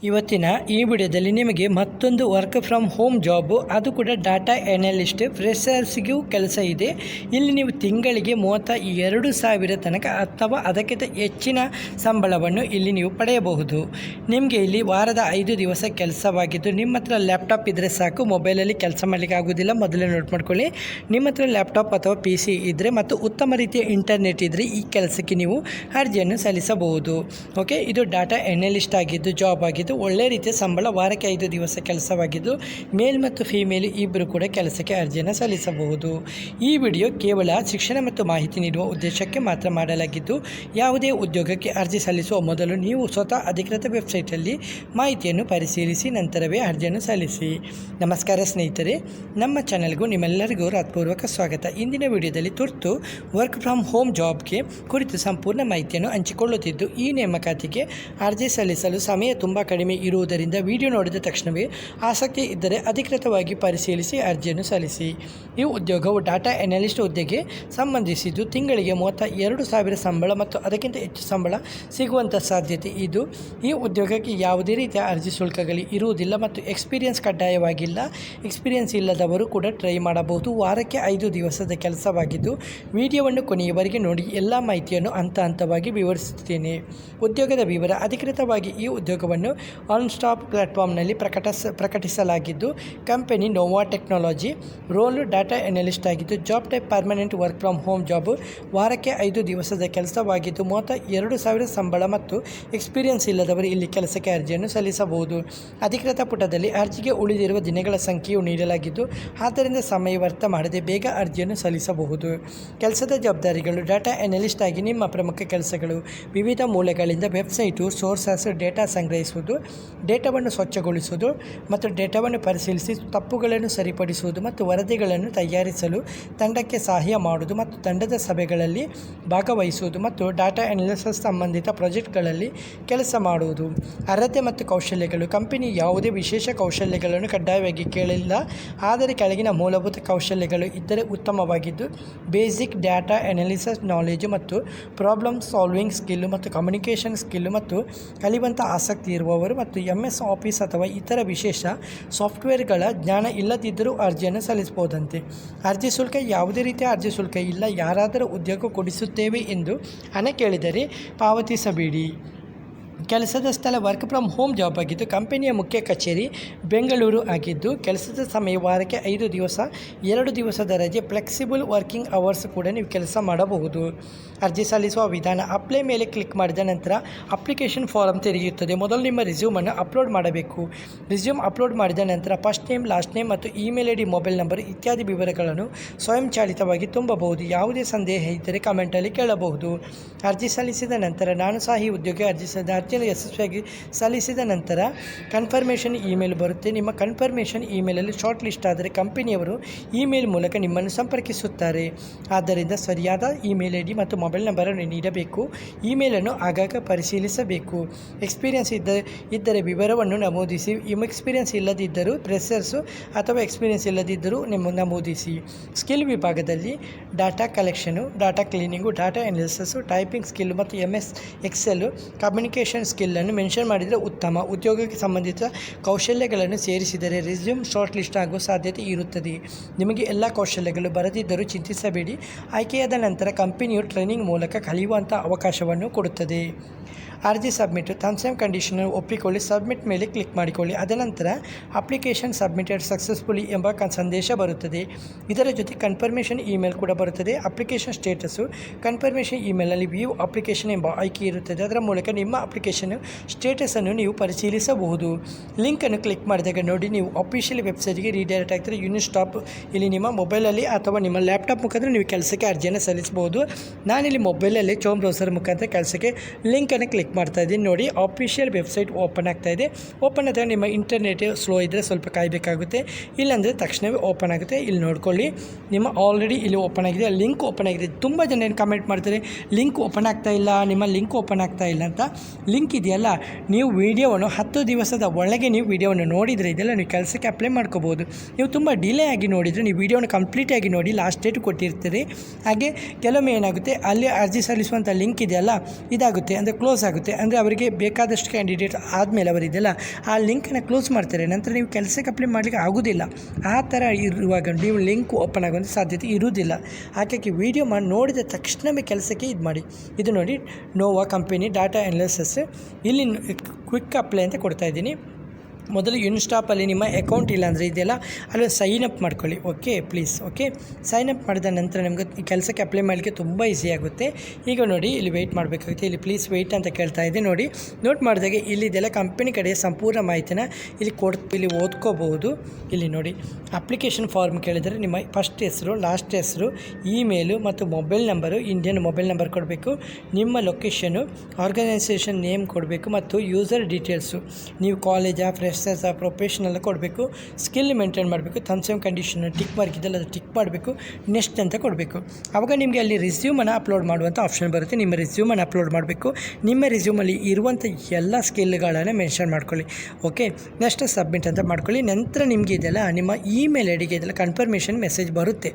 ಇವತ್ತಿನ ಈ ವಿಡಿಯೋದಲ್ಲಿ ನಿಮಗೆ ಮತ್ತೊಂದು ವರ್ಕ್ ಫ್ರಮ್ ಹೋಮ್ ಜಾಬು, ಅದು ಕೂಡ ಡಾಟಾ ಎನಲಿಸ್ಟ್ ಫ್ರೆಷರ್ಸ್ಗೂ ಕೆಲಸ ಇದೆ. ಇಲ್ಲಿ ನೀವು ತಿಂಗಳಿಗೆ 32,000 ತನಕ ಅಥವಾ ಅದಕ್ಕಿಂತ ಹೆಚ್ಚಿನ ಸಂಬಳವನ್ನು ಇಲ್ಲಿ ನೀವು ಪಡೆಯಬಹುದು. ನಿಮಗೆ ಇಲ್ಲಿ ವಾರದ 5 ದಿವಸ ಕೆಲಸವಾಗಿದ್ದು, ನಿಮ್ಮ ಹತ್ರ ಲ್ಯಾಪ್ಟಾಪ್ ಇದ್ದರೆ ಸಾಕು, ಮೊಬೈಲಲ್ಲಿ ಕೆಲಸ ಮಾಡಲಿಕ್ಕೆ ಆಗೋದಿಲ್ಲ. ಮೊದಲೇ ನೋಟ್ ಮಾಡ್ಕೊಳ್ಳಿ, ನಿಮ್ಮ ಹತ್ರ ಲ್ಯಾಪ್ಟಾಪ್ ಅಥವಾ PC ಇದ್ದರೆ ಮತ್ತು ಉತ್ತಮ ರೀತಿಯ ಇಂಟರ್ನೆಟ್ ಇದ್ದರೆ ಈ ಕೆಲಸಕ್ಕೆ ನೀವು ಅರ್ಜಿಯನ್ನು ಸಲ್ಲಿಸಬಹುದು. ಓಕೆ, ಇದು ಡಾಟಾ ಎನಲಿಸ್ಟ್ ಆಗಿದ್ದು ಜಾಬ್ ಆಗಿದ್ದು ಒಳ್ಳೆ ರೀತಿಯ ಸಂಬಳ, ವಾರಕ್ಕೆ 5 ದಿವಸ ಕೆಲಸವಾಗಿದ್ದು ಮೇಲ್ ಮತ್ತು ಫೀಮೇಲ್ ಇಬ್ಬರು ಕೂಡ ಕೆಲಸಕ್ಕೆ ಅರ್ಜಿಯನ್ನು ಸಲ್ಲಿಸಬಹುದು. ಈ ವಿಡಿಯೋ ಕೇವಲ ಶಿಕ್ಷಣ ಮತ್ತು ಮಾಹಿತಿ ನೀಡುವ ಉದ್ದೇಶಕ್ಕೆ ಮಾತ್ರ ಮಾಡಲಾಗಿದ್ದು, ಯಾವುದೇ ಉದ್ಯೋಗಕ್ಕೆ ಅರ್ಜಿ ಸಲ್ಲಿಸುವ ಮೊದಲು ನೀವು ಸ್ವತಃ ಅಧಿಕೃತ ವೆಬ್ಸೈಟಲ್ಲಿ ಮಾಹಿತಿಯನ್ನು ಪರಿಶೀಲಿಸಿ ನಂತರವೇ ಅರ್ಜಿಯನ್ನು ಸಲ್ಲಿಸಿ. ನಮಸ್ಕಾರ ಸ್ನೇಹಿತರೆ, ನಮ್ಮ ಚಾನೆಲ್ಗೂ ನಿಮ್ಮೆಲ್ಲರಿಗೂ ಹೃತ್ಪೂರ್ವಕ ಸ್ವಾಗತ. ಇಂದಿನ ವಿಡಿಯೋದಲ್ಲಿ ತುರ್ತು ವರ್ಕ್ ಫ್ರಮ್ ಹೋಮ್ ಜಾಬ್ಗೆ ಕುರಿತು ಸಂಪೂರ್ಣ ಮಾಹಿತಿಯನ್ನು ಹಂಚಿಕೊಳ್ಳುತ್ತಿದ್ದು, ಈ ನೇಮಕಾತಿಗೆ ಅರ್ಜಿ ಸಲ್ಲಿಸಲು ಸಮಯ ತುಂಬ ಕಡಿಮೆ ಇರುವುದರಿಂದ ವಿಡಿಯೋ ನೋಡಿದ ತಕ್ಷಣವೇ ಆಸಕ್ತಿ ಇದ್ದರೆ ಅಧಿಕೃತವಾಗಿ ಪರಿಶೀಲಿಸಿ ಅರ್ಜಿಯನ್ನು ಸಲ್ಲಿಸಿ. ಈ ಉದ್ಯೋಗವು ಡಾಟಾ ಎನಲಿಸ್ಟ್ ಹುದ್ದೆಗೆ ಸಂಬಂಧಿಸಿದ್ದು, ತಿಂಗಳಿಗೆ 32,000 ಸಂಬಳ ಮತ್ತು ಅದಕ್ಕಿಂತ ಹೆಚ್ಚು ಸಂಬಳ ಸಿಗುವಂಥ ಸಾಧ್ಯತೆ ಇದು. ಈ ಉದ್ಯೋಗಕ್ಕೆ ಯಾವುದೇ ರೀತಿಯ ಅರ್ಜಿ ಶುಲ್ಕಗಳು ಇರುವುದಿಲ್ಲ ಮತ್ತು ಎಕ್ಸ್ಪೀರಿಯನ್ಸ್ ಕಡ್ಡಾಯವಾಗಿಲ್ಲ. ಎಕ್ಸ್ಪೀರಿಯನ್ಸ್ ಇಲ್ಲದವರು ಕೂಡ ಟ್ರೈ ಮಾಡಬಹುದು. ವಾರಕ್ಕೆ 5 ದಿವಸದ ಕೆಲಸವಾಗಿದ್ದು, ವಿಡಿಯೋವನ್ನು ಕೊನೆಯವರೆಗೆ ನೋಡಿ, ಎಲ್ಲ ಮಾಹಿತಿಯನ್ನು ಹಂತ ಹಂತವಾಗಿ ವಿವರಿಸುತ್ತೇನೆ. ಉದ್ಯೋಗದ ವಿವರ. ಅಧಿಕೃತವಾಗಿ ಈ ಉದ್ಯೋಗವನ್ನು ಆನ್ ಸ್ಟಾಪ್ ಪ್ಲಾಟ್ಫಾರ್ಮ್ನಲ್ಲಿ ಪ್ರಕಟಿಸಲಾಗಿದ್ದು, company Nova technology. Role data analyst ಆಗಿದ್ದು, job type permanent work from home job. ವಾರಕ್ಕೆ 5 ದಿವಸದ ಕೆಲಸವಾಗಿದ್ದು 32,000 ಸಂಬಳ ಮತ್ತು ಎಕ್ಸ್ಪೀರಿಯನ್ಸ್ ಇಲ್ಲದವರು ಇಲ್ಲಿ ಕೆಲಸಕ್ಕೆ ಅರ್ಜಿಯನ್ನು ಸಲ್ಲಿಸಬಹುದು. ಅಧಿಕೃತ ಪುಟದಲ್ಲಿ ಅರ್ಜಿಗೆ ಉಳಿದಿರುವ ದಿನಗಳ ಸಂಖ್ಯೆಯು ನೀಡಲಾಗಿದ್ದು, ಆದ್ದರಿಂದ ಸಮಯ ವ್ಯರ್ಥ ಮಾಡದೆ ಬೇಗ ಅರ್ಜಿಯನ್ನು ಸಲ್ಲಿಸಬಹುದು. ಕೆಲಸದ ಜವಾಬ್ದಾರಿಗಳು. ಡಾಟಾ ಎನಲಿಸ್ಟ್ ಆಗಿ ನಿಮ್ಮ ಪ್ರಮುಖ ಕೆಲಸಗಳು: ವಿವಿಧ ಮೂಲಗಳಿಂದ ವೆಬ್ಸೈಟು ಸೋರ್ಸಸ್ ಡೇಟಾ ಸಂಗ್ರಹಿಸುವುದು, ಡೇಟಾವನ್ನು ಸ್ವಚ್ಛಗೊಳಿಸುವುದು ಮತ್ತು ಡೇಟಾವನ್ನು ಪರಿಶೀಲಿಸಿ ತಪ್ಪುಗಳನ್ನು ಸರಿಪಡಿಸುವುದು ಮತ್ತು ವರದಿಗಳನ್ನು ತಯಾರಿಸಲು ತಂಡಕ್ಕೆ ಸಹಾಯ ಮಾಡುವುದು ಮತ್ತು ತಂಡದ ಸಭೆಗಳಲ್ಲಿ ಭಾಗವಹಿಸುವುದು ಮತ್ತು ಡಾಟಾ ಅನಾಲಿಸಿಸ್ ಸಂಬಂಧಿತ ಪ್ರಾಜೆಕ್ಟ್ಗಳಲ್ಲಿ ಕೆಲಸ ಮಾಡುವುದು. ಅರ್ಹತೆ ಮತ್ತು ಕೌಶಲ್ಯಗಳು. ಕಂಪನಿ ಯಾವುದೇ ವಿಶೇಷ ಕೌಶಲ್ಯಗಳನ್ನು ಕಡ್ಡಾಯವಾಗಿ ಕೇಳಿಲ್ಲ, ಆದರೆ ಕೆಳಗಿನ ಮೂಲಭೂತ ಕೌಶಲ್ಯಗಳು ಇದ್ದರೆ ಉತ್ತಮವಾಗಿದ್ದು, ಬೇಸಿಕ್ ಡಾಟಾ ಅನಾಲಿಸಿಸ್ ನಾಲೆಜ್ ಮತ್ತು ಪ್ರಾಬ್ಲಮ್ ಸಾಲ್ವಿಂಗ್ ಸ್ಕಿಲ್ಲು ಮತ್ತು ಕಮ್ಯುನಿಕೇಷನ್ ಸ್ಕಿಲ್ಲು ಮತ್ತು ಕಲಿಯುವಂಥ ಆಸಕ್ತಿ ಇರುವವರು ಮತ್ತು MS ಆಫೀಸ್ ಅಥವಾ ಇತರ ವಿಶೇಷ ಸಾಫ್ಟ್ವೇರ್ಗಳ ಜ್ಞಾನ ಇಲ್ಲದಿದ್ದರೂ ಅರ್ಜಿಯನ್ನು ಸಲ್ಲಿಸಬಹುದಂತೆ. ಅರ್ಜಿ ಶುಲ್ಕ. ಯಾವುದೇ ರೀತಿಯ ಅರ್ಜಿ ಶುಲ್ಕ ಇಲ್ಲ. ಯಾರಾದರೂ ಉದ್ಯೋಗ ಕೊಡಿಸುತ್ತೇವೆ ಎಂದು ಹಣ ಕೇಳಿದರೆ ಪಾವತಿಸಬೇಡಿ. ಕೆಲಸದ ಸ್ಥಳ ವರ್ಕ್ ಫ್ರಮ್ ಹೋಮ್ ಜಾಬ್ ಆಗಿದ್ದು, ಕಂಪನಿಯ ಮುಖ್ಯ ಕಚೇರಿ ಬೆಂಗಳೂರು ಆಗಿದ್ದು, ಕೆಲಸದ ಸಮಯ ವಾರಕ್ಕೆ 5 ದಿವಸ, 2 ದಿವಸದ ರಜೆ, ಫ್ಲೆಕ್ಸಿಬಲ್ ವರ್ಕಿಂಗ್ ಅವರ್ಸ್ ಕೂಡ ನೀವು ಕೆಲಸ ಮಾಡಬಹುದು. ಅರ್ಜಿ ಸಲ್ಲಿಸುವ ವಿಧಾನ. ಅಪ್ಲೈ ಮೇಲೆ ಕ್ಲಿಕ್ ಮಾಡಿದ ನಂತರ ಅಪ್ಲಿಕೇಶನ್ ಫಾರಮ್ ತೆರೆಯುತ್ತದೆ. ಮೊದಲು ನಿಮ್ಮ ರಿಸ್ಯೂಮನ್ನು ಅಪ್ಲೋಡ್ ಮಾಡಬೇಕು. ರಿಸ್ಯೂಮ್ ಅಪ್ಲೋಡ್ ಮಾಡಿದ ನಂತರ ಫಸ್ಟ್ ನೇಮ್, ಲಾಸ್ಟ್ ನೇಮ್ ಮತ್ತು ಇಮೇಲ್ ID, ಮೊಬೈಲ್ ನಂಬರ್ ಇತ್ಯಾದಿ ವಿವರಗಳನ್ನು ಸ್ವಯಂಚಾಲಿತವಾಗಿ ತುಂಬಬಹುದು. ಯಾವುದೇ ಸಂದೇಹ ಇದ್ದರೆ ಕಮೆಂಟಲ್ಲಿ ಕೇಳಬಹುದು. ಅರ್ಜಿ ಸಲ್ಲಿಸಿದ ನಂತರ ನಾನು ಸಹ ಈ ಉದ್ಯೋಗ ಅರ್ಜಿಯನ್ನು ಯಶಸ್ವಿಯಾಗಿ ಸಲ್ಲಿಸಿದ ನಂತರ ಕನ್ಫರ್ಮೇಷನ್ ಇಮೇಲ್ ಬರುತ್ತೆ. ನಿಮ್ಮ ಕನ್ಫರ್ಮೇಷನ್ ಇಮೇಲಲ್ಲಿ ಶಾರ್ಟ್ ಲಿಸ್ಟ್ ಆದರೆ ಕಂಪನಿಯವರು ಇಮೇಲ್ ಮೂಲಕ ನಿಮ್ಮನ್ನು ಸಂಪರ್ಕಿಸುತ್ತಾರೆ. ಆದ್ದರಿಂದ ಸರಿಯಾದ ಇಮೇಲ್ ID ಮತ್ತು ಮೊಬೈಲ್ ನಂಬರನ್ನು ನೀಡಬೇಕು. ಇಮೇಲನ್ನು ಆಗಾಗ ಪರಿಶೀಲಿಸಬೇಕು. ಎಕ್ಸ್ಪೀರಿಯನ್ಸ್ ಇದ್ದರೆ ವಿವರವನ್ನು ನಮೂದಿಸಿ. ಎಕ್ಸ್ಪೀರಿಯನ್ಸ್ ಇಲ್ಲದಿದ್ದರೂ ಫ್ರೆಷರ್ಸು ಅಥವಾ ಎಕ್ಸ್ಪೀರಿಯನ್ಸ್ ಇಲ್ಲದಿದ್ದರೂ ನಮೂದಿಸಿ. ಸ್ಕಿಲ್ ವಿಭಾಗದಲ್ಲಿ data collection, data cleaning, data analysis, typing skill ಮತ್ತು MS Excel ಕಮ್ಯುನಿಕೇಷನ್ ಸ್ಕಿಲ್ಲನ್ನು ಮೆನ್ಷನ್ ಮಾಡಿದರೆ ಉತ್ತಮ. ಉದ್ಯೋಗಕ್ಕೆ ಸಂಬಂಧಿತ ಕೌಶಲ್ಯಗಳನ್ನು ಸೇರಿಸಿದರೆ ರೆಸ್ಯೂಮ್ ಶಾರ್ಟ್ ಲಿಸ್ಟ್ ಆಗುವ ಸಾಧ್ಯತೆ ಇರುತ್ತದೆ. ನಿಮಗೆ ಎಲ್ಲ ಕೌಶಲ್ಯಗಳು ಬರದಿದ್ದರೂ ಚಿಂತಿಸಬೇಡಿ. ಆಯ್ಕೆಯಾದ ನಂತರ ಕಂಪನಿಯು ಟ್ರೈನಿಂಗ್ ಮೂಲಕ ಕಲಿಯುವಂಥ ಅವಕಾಶವನ್ನು ಕೊಡುತ್ತದೆ. ಅರ್ಜಿ ಸಬ್ಮಿಟ್. ಟರ್ಮ್ಸ್ ಆ್ಯಂಡ್ ಕಂಡೀಷನ್ ಒಪ್ಪಿಕೊಳ್ಳಿ. ಸಬ್ಮಿಟ್ ಮೇಲೆ ಕ್ಲಿಕ್ ಮಾಡಿಕೊಳ್ಳಿ. ಅದನಂತರ ಅಪ್ಲಿಕೇಶನ್ ಸಬ್ಮಿಟೆಡ್ ಸಕ್ಸಸ್ಫುಲಿ ಎಂಬ ಸಂದೇಶ ಬರುತ್ತದೆ. ಇದರ ಜೊತೆ ಕನ್ಫರ್ಮೇಷನ್ ಇಮೇಲ್ ಕೂಡ ಬರುತ್ತದೆ. Application status. ಕನ್ಫರ್ಮೇಷನ್ ಇಮೇಲ್ನಲ್ಲಿ ವ್ಯೂ ಅಪ್ಲಿಕೇಶನ್ ಎಂಬ ಆಯ್ಕೆ ಇರುತ್ತದೆ. ಅದರ ಮೂಲಕ ನಿಮ್ಮ ಅಪ್ಲಿಕೇಶನ್ ಸ್ಟೇಟಸನ್ನು ನೀವು ಪರಿಶೀಲಿಸಬಹುದು. ಲಿಂಕನ್ನು ಕ್ಲಿಕ್ ಮಾಡಿದಾಗ ನೋಡಿ, ನೀವು ಅಫಿಷಿಯಲ್ ವೆಬ್ಸೈಟ್ಗೆ ರೀಡೈರೆಕ್ಟ್ ಆಗ್ತಾರೆ. ಯೂನಿಸ್ಟಾಪ್. ಇಲ್ಲಿ ನಿಮ್ಮ ಮೊಬೈಲಲ್ಲಿ ಅಥವಾ ನಿಮ್ಮ ಲ್ಯಾಪ್ಟಾಪ್ ಮುಖಾಂತರ ನೀವು ಕೆಲಸಕ್ಕೆ ಅರ್ಜಿಯನ್ನು ಸಲ್ಲಿಸಬಹುದು. ನಾನಿಲ್ಲಿ ಮೊಬೈಲಲ್ಲಿ ಕ್ರೋಮ್ ಬ್ರೌಸರ್ ಮುಖಾಂತರ ಕೆಲಸಕ್ಕೆ ಲಿಂಕನ್ನು ಕ್ಲಿಕ್ ಮಾಡ್ತಾ ಇದ್ದೀನಿ. ನೋಡಿ, ಅಫಿಷಿಯಲ್ ವೆಬ್ಸೈಟ್ ಓಪನ್ ಆಗ್ತಾ ಇದೆ. ಓಪನ್ ಆದಾಗ ನಿಮ್ಮ ಇಂಟರ್ನೆಟ್ ಸ್ಲೋ ಇದ್ದರೆ ಸ್ವಲ್ಪ ಕಾಯಬೇಕಾಗುತ್ತೆ, ಇಲ್ಲಾಂದರೆ ತಕ್ಷಣವೇ ಓಪನ್ ಆಗುತ್ತೆ. ಇಲ್ಲಿ ನೋಡ್ಕೊಳ್ಳಿ, ನಿಮ್ಮ ಆಲ್ರೆಡಿ ಇಲ್ಲಿ ಓಪನ್ ಆಗಿದೆ, ಲಿಂಕ್ ಓಪನ್ ಆಗಿದೆ. ತುಂಬ ಜನ ಏನು ಕಮೆಂಟ್ ಮಾಡ್ತಾರೆ, ಲಿಂಕ್ ಓಪನ್ ಆಗ್ತಾ ಇಲ್ಲ, ನಿಮ್ಮ ಲಿಂಕ್ ಓಪನ್ ಆಗ್ತಾ ಇಲ್ಲ ಅಂತ. ಲಿಂಕ್ ಇದೆಯಲ್ಲ, ನೀವು ವಿಡಿಯೋವನ್ನು 10 ದಿವಸದ ಒಳಗೆ ನೀವು ವಿಡಿಯೋವನ್ನು ನೋಡಿದರೆ ಇದೆಲ್ಲ ನೀವು ಕೆಲಸಕ್ಕೆ ಅಪ್ಲೈ ಮಾಡ್ಕೋಬೋದು. ನೀವು ತುಂಬ ಡಿಲೇ ಆಗಿ ನೋಡಿದರೆ ನೀವು ವಿಡಿಯೋನ ಕಂಪ್ಲೀಟಾಗಿ ನೋಡಿ, ಲಾಸ್ಟ್ ಡೇಟ್ ಕೊಟ್ಟಿರ್ತೀರಿ. ಹಾಗೆ ಕೆಲವೊಮ್ಮೆ ಏನಾಗುತ್ತೆ, ಅಲ್ಲಿ ಅರ್ಜಿ ಸಲ್ಲಿಸುವಂಥ ಲಿಂಕ್ ಇದೆಯಲ್ಲ, ಇದಾಗುತ್ತೆ ಅಂದರೆ ಕ್ಲೋಸ್ ಆಗುತ್ತೆ. ಆಗುತ್ತೆ. ಅಂದರೆ ಅವರಿಗೆ ಬೇಕಾದಷ್ಟು ಕ್ಯಾಂಡಿಡೇಟ್ ಆದಮೇಲೆ ಅವರಿದೆಲ್ಲ ಆ ಲಿಂಕನ್ನು ಕ್ಲೋಸ್ ಮಾಡ್ತಾರೆ. ನಂತರ ನೀವು ಕೆಲಸಕ್ಕೆ ಅಪ್ಲೈ ಮಾಡಲಿಕ್ಕೆ ಆಗೋದಿಲ್ಲ. ಆ ಥರ ಇರುವಾಗ ನೀವು ಲಿಂಕ್ ಓಪನ್ ಆಗುವಂಥ ಸಾಧ್ಯತೆ ಇರುವುದಿಲ್ಲ. ಹಾಗಾಗಿ ವಿಡಿಯೋ ಮಾಡಿ ನೋಡಿದ ತಕ್ಷಣವೇ ಕೆಲಸಕ್ಕೆ ಇದು ಮಾಡಿ. ಇದು ನೋಡಿ ನೋವಾ ಕಂಪನಿ ಡಾಟಾ ಅನಾಲಿಸಿಸ್. ಇಲ್ಲಿ ಕ್ವಿಕ್ ಅಪ್ಲೈ ಅಂತ ಕೊಡ್ತಾ ಇದ್ದೀನಿ. ಮೊದಲು ಇನ್ಸ್ಟಾಪಲ್ಲಿ ನಿಮ್ಮ ಅಕೌಂಟ್ ಇಲ್ಲ ಅಂದರೆ ಇದೆಲ್ಲ ಅಲ್ಲಿ ಸೈನ್ ಅಪ್ ಮಾಡ್ಕೊಳ್ಳಿ. Okay please. Okay, sign up ಮಾಡಿದ ನಂತರ ನಿಮಗೆ ಈ ಕೆಲಸಕ್ಕೆ ಅಪ್ಲೈ ಮಾಡಲಿಕ್ಕೆ ತುಂಬ ಈಸಿ ಆಗುತ್ತೆ. ಈಗ ನೋಡಿ ಇಲ್ಲಿ ವೆಯ್ಟ್ ಮಾಡಬೇಕಾಗುತ್ತೆ. ಇಲ್ಲಿ ಪ್ಲೀಸ್ ವೆಯ್ಟ್ ಅಂತ ಕೇಳ್ತಾ ಇದೆ. ನೋಡಿ ನೋಟ್ ಮಾಡಿದಾಗೆ ಇಲ್ಲಿದೆಲ್ಲ ಕಂಪನಿ ಕಡೆಯ ಸಂಪೂರ್ಣ ಮಾಹಿತಿನ ಇಲ್ಲಿ ಓದ್ಕೋಬಹುದು. ಇಲ್ಲಿ ನೋಡಿ ಅಪ್ಲಿಕೇಶನ್ ಫಾರ್ಮ್ ಕೇಳಿದರೆ ನಿಮ್ಮ ಫಸ್ಟ್ ಹೆಸರು, ಲಾಸ್ಟ್ ಹೆಸರು, ಇಮೇಲು ಮತ್ತು mobile number, Indian mobile number ಕೊಡಬೇಕು. ನಿಮ್ಮ ಲೊಕೇಶನು, ಆರ್ಗನೈಸೇಷನ್ ನೇಮ್ ಕೊಡಬೇಕು ಮತ್ತು ಯೂಸರ್ ಡೀಟೇಲ್ಸು. ನೀವು ಕಾಲೇಜಾ, ಫ್ರೆಶರ್ಸಾ, ಪ್ರೊಫೆಷ್ನಲ್ಲ ಕೊಡಬೇಕು. ಸ್ಕಿಲ್ ಮೇಂಟೈನ್ ಮಾಡಬೇಕು. Terms and condition tick mark ಇದೆಲ್ಲ ಅದು ಟಿಕ್ ಮಾಡಬೇಕು. ನೆಕ್ಸ್ಟ್ ಅಂತ ಕೊಡಬೇಕು. ಆವಾಗ ನಿಮಗೆ ಅಲ್ಲಿ ರಿಸ್ಯೂಮನ್ನು ಅಪ್ಲೋಡ್ ಮಾಡುವಂಥ ಆಪ್ಷನ್ ಬರುತ್ತೆ. ನಿಮ್ಮ ರಿಸ್ಯೂಮನ್ನು ಅಪ್ಲೋಡ್ ಮಾಡಬೇಕು. ನಿಮ್ಮ ರಿಸ್ಯೂಮಲ್ಲಿ ಇರುವಂಥ ಎಲ್ಲ ಸ್ಕಿಲ್ಗಳನ್ನು ಮೆನ್ಷನ್ ಮಾಡ್ಕೊಳ್ಳಿ. ಓಕೆ, ನೆಕ್ಸ್ಟ್ ಸಬ್ಮಿಟ್ ಅಂತ ಮಾಡ್ಕೊಳ್ಳಿ. ನಂತರ ನಿಮಗೆ ಇದೆಲ್ಲ ನಿಮ್ಮ ಇಮೇಲ್ ಐಡಿಗೆ ಇದೆಲ್ಲ ಕನ್ಫರ್ಮೇಷನ್ ಮೆಸೇಜ್ ಬರುತ್ತೆ.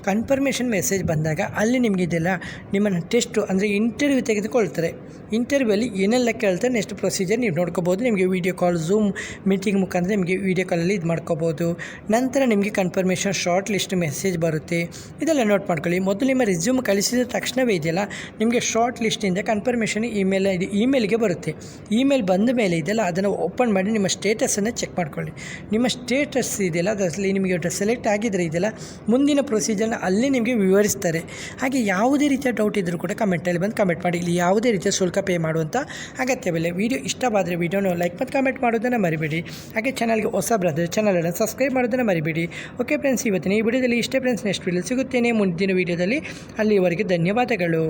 ಕನ್ಫರ್ಮೇಷನ್ ಮೆಸೇಜ್ ಬಂದಾಗ ಅಲ್ಲಿ ನಿಮಗೆ ಇದೆಲ್ಲ ನಿಮ್ಮನ್ನು ಟೆಸ್ಟು ಅಂದರೆ ಇಂಟರ್ವ್ಯೂ ತೆಗೆದುಕೊಳ್ತಾರೆ. ಇಂಟರ್ವ್ಯೂಲ್ಲಿ ಏನೆಲ್ಲ ಕೇಳ್ತಾರೆ ನೆಕ್ಸ್ಟ್ ಪ್ರೊಸೀಜರ್ ನೀವು ನೋಡ್ಕೋಬೋದು. ನಿಮಗೆ ವೀಡಿಯೋ ಕಾಲ್, ಝೂಮ್ ಮೀಟಿಂಗ್ ಮುಖಾಂತರ ನಿಮಗೆ ವೀಡಿಯೋ ಕಾಲಲ್ಲಿ ಇದು ಮಾಡ್ಕೋಬೋದು. ನಂತರ ನಿಮಗೆ ಕನ್ಫರ್ಮೇಷನ್ ಶಾರ್ಟ್ ಲಿಸ್ಟ್ ಮೆಸೇಜ್ ಬರುತ್ತೆ. ಇದೆಲ್ಲ ನೋಟ್ ಮಾಡ್ಕೊಳ್ಳಿ. ಮೊದಲು ನಿಮ್ಮ ರಿಸ್ಯೂಮ್ ಕಳಿಸಿದ ತಕ್ಷಣವೇ ಇದೆಯಲ್ಲ ನಿಮಗೆ ಶಾರ್ಟ್ ಲಿಸ್ಟಿಂದ ಕನ್ಫರ್ಮೇಷನ್ ಇಮೇಲ್ಗೆ ಬರುತ್ತೆ. ಇಮೇಲ್ ಬಂದ ಮೇಲೆ ಇದೆಲ್ಲ ಅದನ್ನು ಓಪನ್ ಮಾಡಿ ನಿಮ್ಮ ಸ್ಟೇಟಸನ್ನು ಚೆಕ್ ಮಾಡ್ಕೊಳ್ಳಿ. ನಿಮ್ಮ ಸ್ಟೇಟಸ್ ಇದೆಯಲ್ಲ ಅದರಲ್ಲಿ ನಿಮಗೆ ಸೆಲೆಕ್ಟ್ ಆಗಿದ್ದರೆ ಇದೆಲ್ಲ ಮುಂದಿನ ಪ್ರೊಸೀಜರ್ನ ಅಲ್ಲಿ ನಿಮಗೆ ವಿವರಿಸ್ತಾರೆ. ಹಾಗೆ ಯಾವುದೇ ರೀತಿಯ ಡೌಟ್ ಇದ್ದರೂ ಕೂಡ ಕಮೆಂಟಲ್ಲಿ ಬಂದು ಕಮೆಂಟ್ ಮಾಡಿ. ಇಲ್ಲಿ ಯಾವುದೇ ರೀತಿಯ ಶುಲ್ಕ ಪೇ ಮಾಡುವಂಥ ಅಗತ್ಯವಿಲ್ಲ. ವಿಡಿಯೋ ಇಷ್ಟವಾದರೆ ವಿಡಿಯೋನ ಲೈಕ್ ಮತ್ತು ಕಮೆಂಟ್ ಮಾಡೋದನ್ನು ಮರಿಬೇಡಿ. ಹಾಗೆ ಚಾನಲ್ಗೆ ಹೊಸಬರಾದರೆ ಚಾನಲನ್ನು ಸಬ್ಸ್ಕ್ರೈಬ್ ಮಾಡೋದನ್ನು ಮರಿಬೇಡಿ. ಓಕೆ ಫ್ರೆಂಡ್ಸ್, ಇವತ್ತಿನ ಈ ವಿಡಿಯೋದಲ್ಲಿ ಇಷ್ಟೇ ಫ್ರೆಂಡ್ಸ್. ನೆಕ್ಸ್ಟ್ ವಿಡಿಯೋದಲ್ಲಿ ಸಿಗುತ್ತೇನೆ ಮುಂದಿನ ವಿಡಿಯೋದಲ್ಲಿ. ಅಲ್ಲಿವರೆಗೆ ಧನ್ಯವಾದಗಳು.